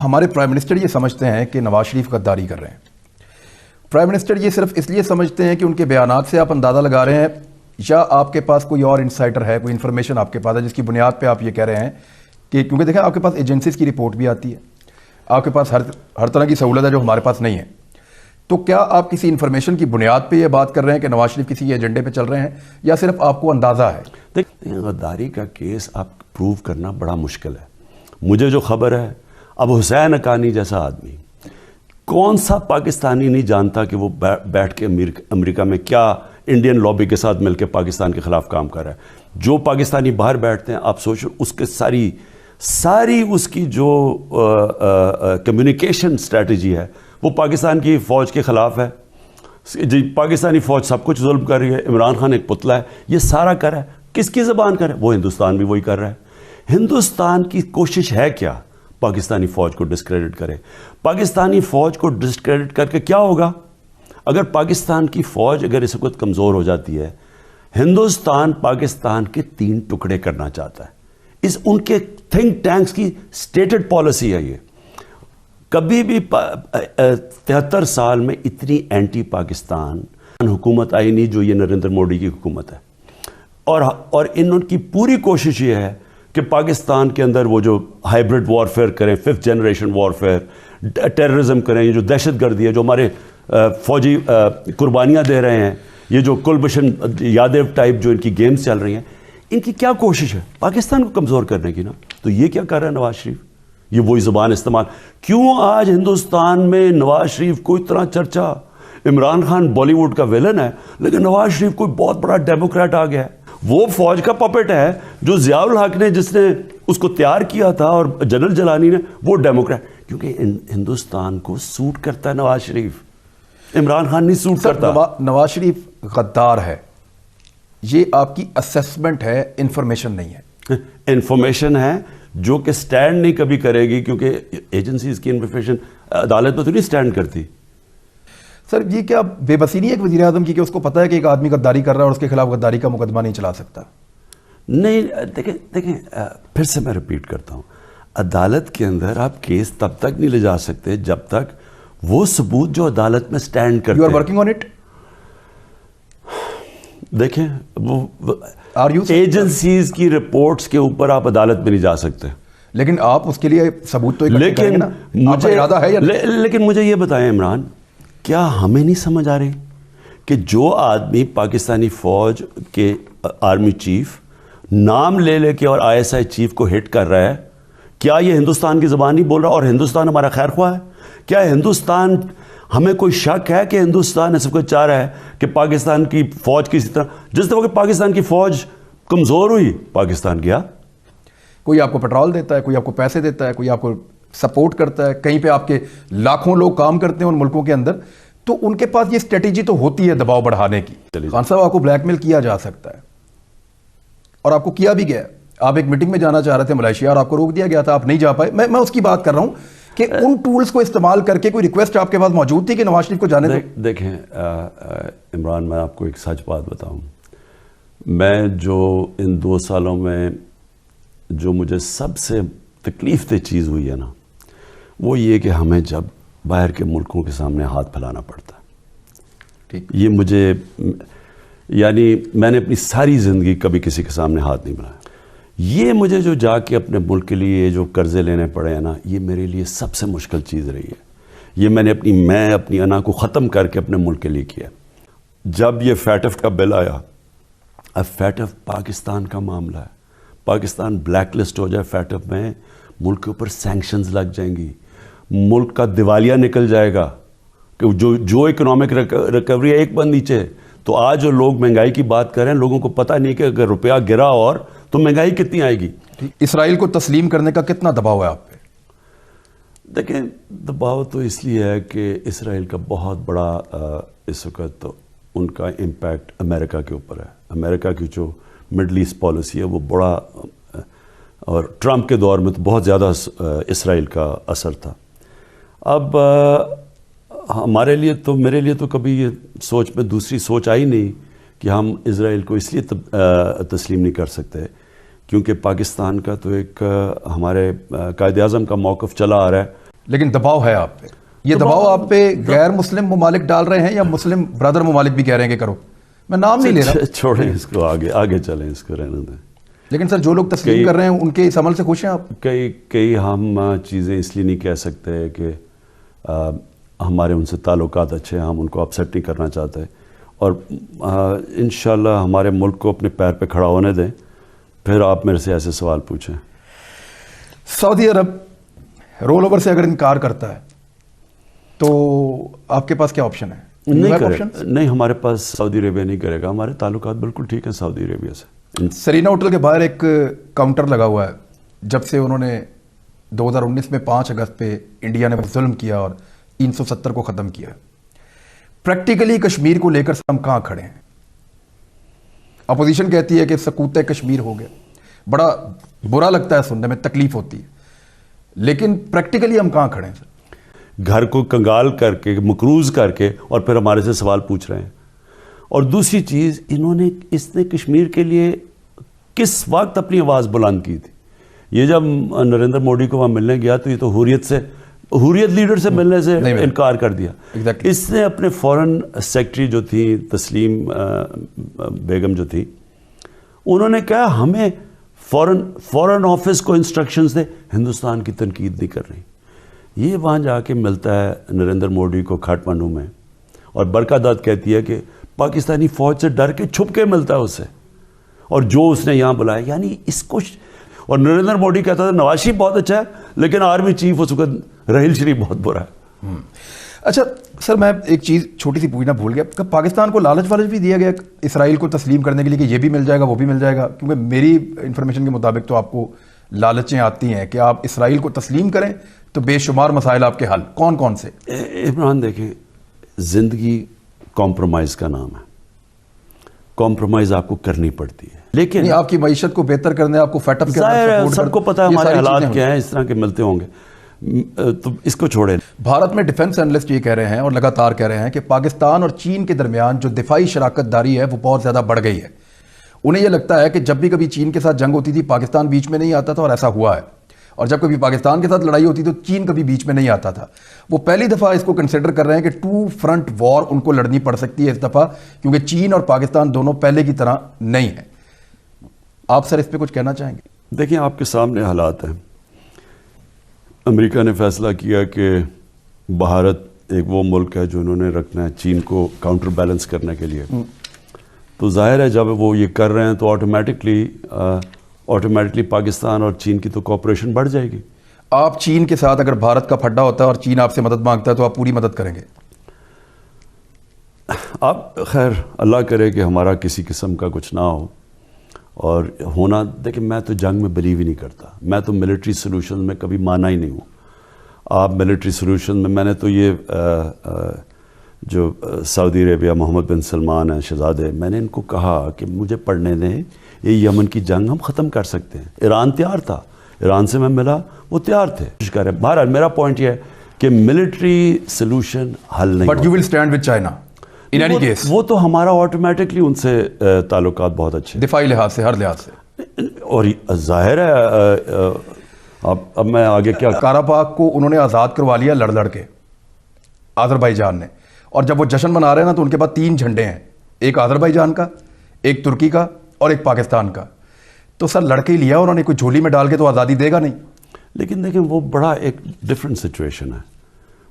ہمارے prime minister یہ سمجھتے ہیں کہ نواز شریف غداری کر رہے ہیں. پرائم منسٹر یہ صرف اس لیے سمجھتے ہیں کہ ان کے بیانات سے آپ اندازہ لگا رہے ہیں، یا آپ کے پاس کوئی اور انسائڈر ہے، کوئی انفارمیشن آپ کے پاس ہے جس کی بنیاد پہ آپ یہ کہہ رہے ہیں کہ کیونکہ دیکھیں آپ کے پاس ایجنسیز کی رپورٹ بھی آتی ہے، آپ کے پاس ہر طرح کی سہولت ہے جو ہمارے پاس نہیں ہے. تو کیا آپ کسی انفارمیشن کی بنیاد پہ یہ بات کر رہے ہیں کہ نواز شریف کسی ایجنڈے پہ چل رہے ہیں، یا صرف آپ کو اندازہ ہے؟ دیکھیں، غداری کا کیس آپ پروو کرنا بڑا مشکل ہے. مجھے جو خبر ہے، اب حسین حقانی جیسا آدمی، کون سا پاکستانی نہیں جانتا کہ وہ بیٹھ کے امریکہ میں کیا انڈین لابی کے ساتھ مل کے پاکستان کے خلاف کام کر رہا ہے. جو پاکستانی باہر بیٹھتے ہیں، آپ سوچو اس کے ساری اس کی جو کمیونیکیشن اسٹریٹجی ہے وہ پاکستان کی فوج کے خلاف ہے. جی، پاکستانی فوج سب کچھ ظلم کر رہی ہے، عمران خان ایک پتلا ہے، یہ سارا کر رہا ہے. کس کی زبان کر رہا ہے؟ وہ ہندوستان بھی وہی کر رہا ہے. ہندوستان کی کوشش ہے کیا؟ پاکستانی فوج کو ڈسکریڈٹ کرے. پاکستانی فوج کو ڈسکریڈٹ کر کے کیا ہوگا؟ اگر پاکستان کی فوج اگر اس وقت کمزور ہو جاتی ہے، ہندوستان پاکستان کے 3 ٹکڑے کرنا چاہتا ہے. ان کے تھنک ٹینکس کی سٹیٹڈ پالیسی ہے یہ. کبھی بھی 73 سال میں اتنی اینٹی پاکستان حکومت آئی نہیں جو یہ نریندر موڈی کی حکومت ہے. اور ان کی پوری کوشش یہ ہے کہ پاکستان کے اندر وہ جو ہائیبرڈ وارفیئر کریں، 5th جنریشن وارفیئر، ٹیررزم کریں، یہ جو دہشت گردی ہے، جو ہمارے فوجی قربانیاں دے رہے ہیں، یہ جو کلبھشن یادو ٹائپ جو ان کی گیمز چل رہی ہیں، ان کی کیا کوشش ہے؟ پاکستان کو کمزور کرنے کی نا. تو یہ کیا کر رہا ہے نواز شریف؟ یہ وہی زبان استعمال. کیوں آج ہندوستان میں نواز شریف کو اتنا چرچا؟ عمران خان بالی ووڈ کا ویلن ہے، لیکن نواز شریف کوئی بہت بڑا ڈیموکریٹ آ گیا ہے. وہ فوج کا پپٹ ہے جو ضیاء الحق نے جس نے اس کو تیار کیا تھا، اور جنرل جلانی نے، وہ ڈیموکریٹ. کیونکہ ہندوستان کو سوٹ کرتا ہے نواز شریف، عمران خان نہیں سوٹ کرتا. نواز شریف غدار ہے، یہ آپ کی اسیسمنٹ ہے، انفارمیشن نہیں ہے. انفارمیشن ہے جو کہ سٹینڈ نہیں کبھی کرے گی، کیونکہ ایجنسیز کی انفارمیشن عدالت میں تو نہیں سٹینڈ کرتی. سر یہ کیا بے بسی نہیں ہے ایک وزیر اعظم کی کہ اس کو پتہ ہے کہ ایک آدمی غداری کر رہا ہے اور اس کے خلاف غداری کا مقدمہ نہیں چلا سکتا؟ نہیں، دیکھیں پھر سے میں ریپیٹ کرتا ہوں، عدالت کے اندر آپ کیس تب تک نہیں لے جا سکتے جب تک وہ ثبوت جو عدالت میں سٹینڈ کرتے ہیں. You are working on it. دیکھیں، وہ ایجنسیز کی رپورٹس کے اوپر آپ عدالت میں نہیں جا سکتے، لیکن آپ اس کے لیے ثبوت تو اکٹھے کریں گے نا. مجھے ارادہ ہے یا لیکن مجھے یہ بتائیں عمران، کیا ہمیں نہیں سمجھ آ رہی کہ جو آدمی پاکستانی فوج کے آرمی چیف نام لے لے کے اور ISI چیف کو ہٹ کر رہا ہے، کیا یہ ہندوستان کی زبان نہیں بول رہا اور ہندوستان ہمارا خیر خواہ ہے؟ کیا ہندوستان، ہمیں کوئی شک ہے کہ ہندوستان اس وقت چاہ رہا ہے کہ پاکستان کی فوج کسی طرح، جس طرح کہ پاکستان کی فوج کمزور ہوئی، پاکستان گیا؟ کوئی آپ کو پیٹرول دیتا ہے، کوئی آپ کو پیسے دیتا ہے، کوئی آپ کو سپورٹ کرتا ہے، کہیں پہ آپ کے لاکھوں لوگ کام کرتے ہیں ان ملکوں کے اندر، تو ان کے پاس یہ اسٹریٹجی تو ہوتی ہے دباؤ بڑھانے کی. خان صاحب، آپ کو بلیک میل کیا جا سکتا ہے، اور آپ کو کیا بھی گیا. آپ ایک میٹنگ میں جانا چاہ رہے تھے ملائیشیا اور آپ کو روک دیا گیا تھا، آپ نہیں جا پائے. میں اس کی بات کر رہا ہوں کہ ان ٹولز کو استعمال کر کے کوئی ریکویسٹ آپ کے پاس موجود تھی کہ نواز شریف کو جانے دیں؟ دیکھیں عمران، میں آپ کو ایک سچ بات بتاؤں، میں جو ان 2 سالوں میں جو مجھے سب سے تکلیف دہ چیز ہوئی ہے نا، وہ یہ کہ ہمیں جب باہر کے ملکوں کے سامنے ہاتھ پھیلانا پڑتا ہے. ٹھیک، یہ مجھے، یعنی میں نے اپنی ساری زندگی کبھی کسی کے سامنے ہاتھ نہیں بنایا. یہ مجھے جو جا کے اپنے ملک کے لیے جو قرضے لینے پڑے ہیں نا، یہ میرے لیے سب سے مشکل چیز رہی ہے. یہ میں نے اپنی انا کو ختم کر کے اپنے ملک کے لیے کیا. جب یہ فیٹف کا بل آیا، اب فیٹف پاکستان کا معاملہ ہے، پاکستان بلیک لسٹ ہو جائے فیٹف میں، ملک کے اوپر سینکشنز لگ جائیں گی، ملک کا دیوالیہ نکل جائے گا، کہ جو اکنامک ریکوری ہے ایک بند نیچے. تو آج جو لوگ مہنگائی کی بات کر رہے ہیں، لوگوں کو پتہ نہیں کہ اگر روپیہ گرا اور تو مہنگائی کتنی آئے گی. اسرائیل کو تسلیم کرنے کا کتنا دباؤ ہے آپ پہ؟ دیکھیں، دباؤ تو اس لیے ہے کہ اسرائیل کا بہت بڑا اس وقت ان کا امپیکٹ امریکہ کے اوپر ہے. امریکہ کی جو مڈل ایسٹ پالیسی ہے وہ بڑا، اور ٹرمپ کے دور میں تو بہت زیادہ اسرائیل کا اثر تھا. اب ہمارے لیے تو، میرے لیے تو کبھی یہ سوچ میں دوسری سوچ آئی نہیں کہ ہم اسرائیل کو اس لیے تسلیم نہیں کر سکتے کیونکہ پاکستان کا تو ایک ہمارے قائد اعظم کا موقف چلا آ رہا ہے لیکن دباؤ ہے آپ پہ. یہ دباؤ آپ پہ غیر مسلم ممالک ڈال رہے ہیں یا مسلم برادر ممالک بھی کہہ رہے ہیں کہ کرو؟ میں نام نہیں لے رہا. چھوڑیں اس کو, آگے چلیں, اس کو رہنے دیں. لیکن سر جو لوگ تسلیم کر رہے ہیں ان کے اس عمل سے خوش ہیں آپ؟ کئی ہم چیزیں اس لیے نہیں کہہ سکتے کہ ہمارے ان سے تعلقات اچھے ہیں, ہم ان کو اپسیٹ نہیں کرنا چاہتے, اور انشاءاللہ ہمارے ملک کو اپنے پیر پہ کھڑا ہونے دیں, پھر آپ میرے سے ایسے سوال پوچھیں. سعودی عرب رول اوور سے اگر انکار کرتا ہے تو آپ کے پاس کیا آپشن ہے؟ نہیں, ہمارے پاس سعودی عربیہ نہیں کرے گا. ہمارے تعلقات بالکل ٹھیک ہیں سعودی عربیہ سے. سرینا ہوٹل کے باہر ایک کاؤنٹر لگا ہوا ہے. جب سے انہوں نے 2019 میں 5 اگست پہ انڈیا نے ظلم کیا اور 370 کو ختم کیا, پریکٹیکلی کشمیر کو لے کر ہم کہاں کھڑے ہیں؟ اپوزیشن کہتی ہے کہ سقوط کشمیر ہو گیا. بڑا برا لگتا ہے سننے میں, تکلیف ہوتی ہے, لیکن پریکٹیکلی ہم کہاں کھڑے ہیں سر؟ گھر کو کنگال کر کے, مقروض کر کے, اور پھر ہمارے سے سوال پوچھ رہے ہیں. اور دوسری چیز, اس نے کشمیر کے لیے کس وقت اپنی آواز بلند کی تھی؟ یہ جب نریندر موڈی کو وہاں ملنے گیا تو یہ تو حریت لیڈر سے ملنے سے انکار کر دیا. اس نے اپنے فورن سیکٹری جو تھی تسلیم بیگم جو تھی, انہوں نے کہا ہمیں فورن آفس کو انسٹرکشنز دے, ہندوستان کی تنقید نہیں کر رہی. یہ وہاں جا کے ملتا ہے نریندر موڈی کو کھاٹمانڈو میں, اور برکات کہتی ہے کہ پاکستانی فوج سے ڈر کے چھپ کے ملتا ہے اسے, اور جو اس نے یہاں بلایا. یعنی اس کو, اور نریندر موڈی کہتا تھا نواز شریف بہت اچھا ہے, لیکن آرمی چیف اس وقت راحیل شریف بہت برا ہے. اچھا سر, میں ایک چیز چھوٹی سی پوچھنا بھول گیا کہ پاکستان کو لالچ بھی دیا گیا اسرائیل کو تسلیم کرنے کے لیے کہ یہ بھی مل جائے گا وہ بھی مل جائے گا؟ کیونکہ میری انفارمیشن کے مطابق تو آپ کو لالچیں آتی ہیں کہ آپ اسرائیل کو تسلیم کریں تو بے شمار مسائل آپ کے حل. کون کون سے؟ عمران دیکھیں, زندگی کمپرومائز کا نام ہے. کمپرومائز آپ کو کرنی پڑتی ہے, لیکن آپ کی معیشت کو بہتر کرنے, آپ کو فیٹ اپ کرنا, سب کو پتا ہے ہمارے حالات کیا ہیں, اس طرح کے ملتے ہوں گے, تو اس کو چھوڑیں. بھارت میں ڈیفنس اینالسٹ یہ کہہ رہے ہیں اور لگاتار کہہ رہے ہیں کہ پاکستان اور چین کے درمیان جو دفاعی شراکت داری ہے وہ بہت زیادہ بڑھ گئی ہے. انہیں یہ لگتا ہے کہ جب بھی کبھی چین کے ساتھ جنگ ہوتی تھی پاکستان بیچ میں نہیں آتا تھا, اور ایسا ہوا ہے, اور جب کبھی پاکستان کے ساتھ لڑائی ہوتی تو چین کبھی بیچ میں نہیں آتا تھا. وہ پہلی دفعہ اس کو کنسیڈر کر رہے ہیں کہ 2 فرنٹ وار ان کو لڑنی پڑ سکتی ہے اس دفعہ, کیونکہ چین اور پاکستان دونوں پہلے کی طرح نہیں ہیں. آپ سر اس پہ کچھ کہنا چاہیں گے؟ دیکھیں, آپ کے سامنے حالات ہیں. امریکہ نے فیصلہ کیا کہ بھارت ایک وہ ملک ہے جو انہوں نے رکھنا ہے چین کو کاؤنٹر بیلنس کرنے کے لیے. تو ظاہر ہے جب وہ یہ کر رہے ہیں تو آٹومیٹکلی پاکستان اور چین کی تو کوآپریشن بڑھ جائے گی. آپ چین کے ساتھ اگر بھارت کا پھڈا ہوتا ہے اور چین آپ سے مدد مانگتا ہے تو آپ پوری مدد کریں گے؟ آپ خیر اللہ کرے کہ ہمارا کسی قسم کا کچھ نہ ہو, اور ہونا, دیکھیں میں تو جنگ میں بلیو ہی نہیں کرتا. میں تو ملٹری سلوشن میں کبھی مانا ہی نہیں ہوں. آپ ملٹری سلوشن میں نے تو یہ جو سعودی عربیہ محمد بن سلمان ہیں شہزادے, میں نے ان کو کہا کہ مجھے پڑھنے دیں, یہ یمن کی جنگ ہم ختم کر سکتے ہیں. ایران تیار تھا, ایران سے میں ملا, وہ تیار تھے. بہرحال میرا پوائنٹ یہ ہے کہ ملٹری سلوشن حل نہیں. But you will stand with China in any case. وہ تو ہمارا آٹومیٹکلی ان سے تعلقات بہت اچھے, دفاعی لحاظ سے, ہر لحاظ سے. اور ظاہر ہے اب میں آگے کیا. قراباغ کو انہوں نے آزاد کروا لیا لڑ کے, آذربائیجان نے, اور جب وہ جشن منا رہے ہیں نا تو ان کے پاس 3 جھنڈے ہیں, ایک آذربائیجان کا, ایک ترکی کا, اور ایک پاکستان کا. تو سر لڑکے ہی لیا انہوں نے, کوئی جھولی میں ڈال کے تو آزادی دے گا نہیں. لیکن دیکھیں وہ بڑا ایک ڈفرینٹ سچویشن ہے.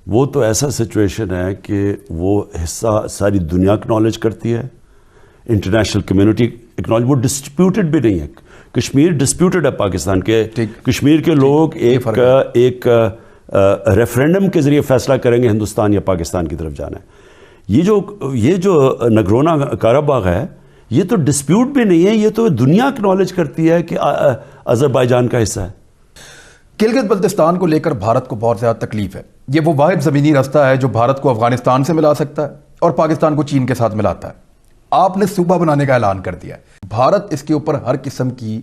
وہ تو ایسا سچویشن ہے کہ وہ حصہ ساری دنیا اکنالج کرتی ہے, انٹرنیشنل کمیونٹی اکنالج, وہ ڈسپیوٹڈ بھی نہیں ہے. کشمیر ڈسپیوٹڈ ہے پاکستان کے. کشمیر کے لوگ ایک ریفرینڈم کے ذریعے فیصلہ کریں گے ہندوستان یا پاکستان کی طرف جانا ہے. یہ جو نگرونا قراباغ ہے یہ تو ڈسپیوٹ بھی نہیں ہے, یہ تو دنیا اکنالج کرتی ہے کہ آذربائیجان کا حصہ ہے. گلگت بلتستان کو لے کر بھارت کو بہت زیادہ تکلیف ہے. یہ وہ واحد زمینی راستہ ہے جو بھارت کو افغانستان سے ملا سکتا ہے اور پاکستان کو چین کے ساتھ ملاتا ہے. آپ نے صوبہ بنانے کا اعلان کر دیا ہے. بھارت اس کے اوپر ہر قسم کی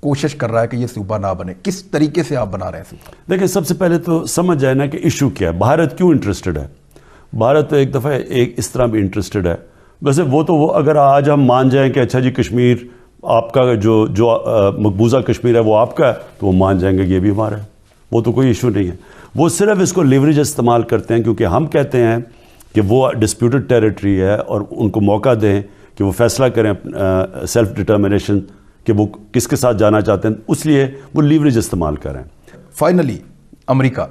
کوشش کر رہا ہے کہ یہ صوبہ نہ بنے. کس طریقے سے آپ بنا رہے ہیں صوبہ؟ دیکھیں سب سے پہلے تو سمجھ جائے نا کہ ایشو کیا ہے, بھارت کیوں انٹرسٹڈ ہے. بھارت ایک دفعہ ایک اس طرح بھی انٹرسٹڈ ہے. ویسے وہ اگر آج ہم مان جائیں کہ اچھا جی کشمیر آپ کا جو مقبوضہ کشمیر ہے وہ آپ کا ہے, تو وہ مان جائیں گے یہ بھی ہمارا ہے, وہ تو کوئی ایشو نہیں ہے. وہ صرف اس کو لیوریج استعمال کرتے ہیں کیونکہ ہم کہتے ہیں کہ وہ ڈسپیوٹڈ ٹیریٹری ہے اور ان کو موقع دیں کہ وہ فیصلہ کریں سیلف ڈٹرمنیشن کہ وہ کس کے ساتھ جانا چاہتے ہیں، اس لیے وہ لیوریج استعمال کریں. فائنلی امریکہ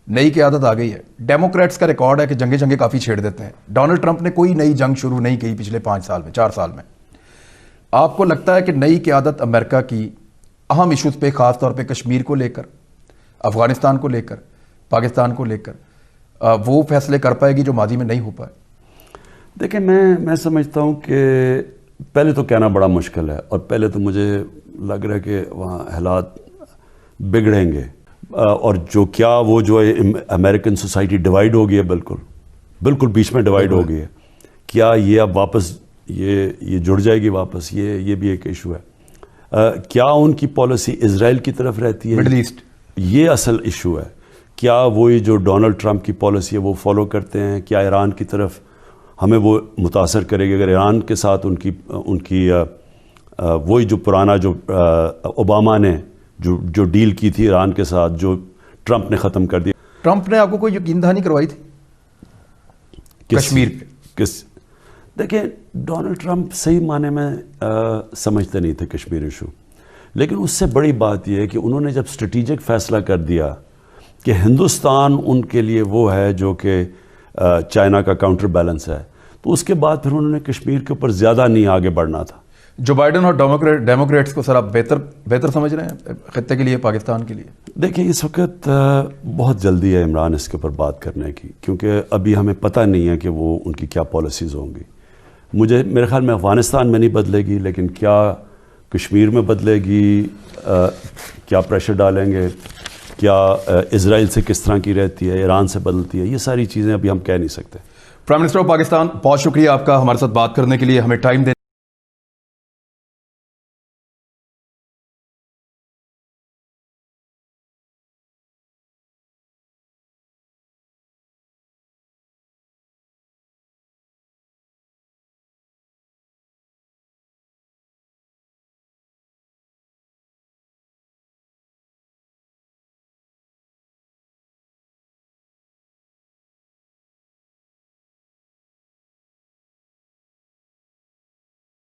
نئی قیادت آ گئی ہے. ڈیموکریٹس کا ریکارڈ ہے کہ جنگیں کافی چھیڑ دیتے ہیں. ڈونلڈ ٹرمپ نے کوئی نئی جنگ شروع نہیں کی پچھلے 4 سال میں. آپ کو لگتا ہے کہ نئی قیادت امریکہ کی اہم ایشوز پہ، خاص طور پہ کشمیر کو لے کر، افغانستان کو لے کر، پاکستان کو لے کر وہ فیصلے کر پائے گی جو ماضی میں نہیں ہو پائے؟ دیکھیں میں سمجھتا ہوں کہ پہلے تو کہنا بڑا مشکل ہے، اور پہلے تو مجھے لگ رہا ہے کہ وہاں حالات بگڑیں گے، اور وہ جو امریکن سوسائٹی ڈیوائیڈ ہو گئی ہے، بالکل بیچ میں ڈیوائیڈ ہو گئی ہے. کیا یہ اب واپس یہ جڑ جائے گی واپس؟ یہ بھی ایک ایشو ہے. کیا ان کی پالیسی اسرائیل کی طرف رہتی ہے؟ مڈل ایسٹ، یہ اصل ایشو ہے. کیا وہی جو ڈونلڈ ٹرمپ کی پالیسی ہے وہ فالو کرتے ہیں؟ کیا ایران کی طرف ہمیں وہ متاثر کرے گی اگر ایران کے ساتھ ان کی وہی جو پرانا جو اوباما نے جو ڈیل کی تھی ایران کے ساتھ، جو ٹرمپ نے ختم کر دیا؟ ٹرمپ نے آپ کو کوئی یقین دہانی کروائی تھی کشمیر پہ؟ دیکھیں، ڈونلڈ ٹرمپ صحیح معنی میں سمجھتے نہیں تھے کشمیر ایشو، لیکن اس سے بڑی بات یہ ہے کہ انہوں نے جب اسٹریٹجک فیصلہ کر دیا کہ ہندوستان ان کے لیے وہ ہے جو کہ چائنا کا کاؤنٹر بیلنس ہے، تو اس کے بعد پھر انہوں نے کشمیر کے اوپر زیادہ نہیں آگے بڑھنا تھا. جو بائیڈن اور ڈیموکریٹس کو سر آپ بہتر سمجھ رہے ہیں خطے کے لیے، پاکستان کے لیے؟ دیکھیں، اس وقت بہت جلدی ہے عمران اس کے اوپر بات کرنے کی، کیونکہ ابھی ہمیں پتہ نہیں ہے کہ وہ ان کی کیا پالیسیز ہوں گی. میرے خیال میں افغانستان میں نہیں بدلے گی، لیکن کیا کشمیر میں بدلے گی؟ کیا پریشر ڈالیں گے؟ کیا اسرائیل سے کس طرح کی رہتی ہے، ایران سے بدلتی ہے؟ یہ ساری چیزیں ابھی ہم کہہ نہیں سکتے. پرائم منسٹر آف پاکستان، بہت شکریہ آپ کا ہمارے ساتھ بات کرنے کے لیے، ہمیں ٹائم دینے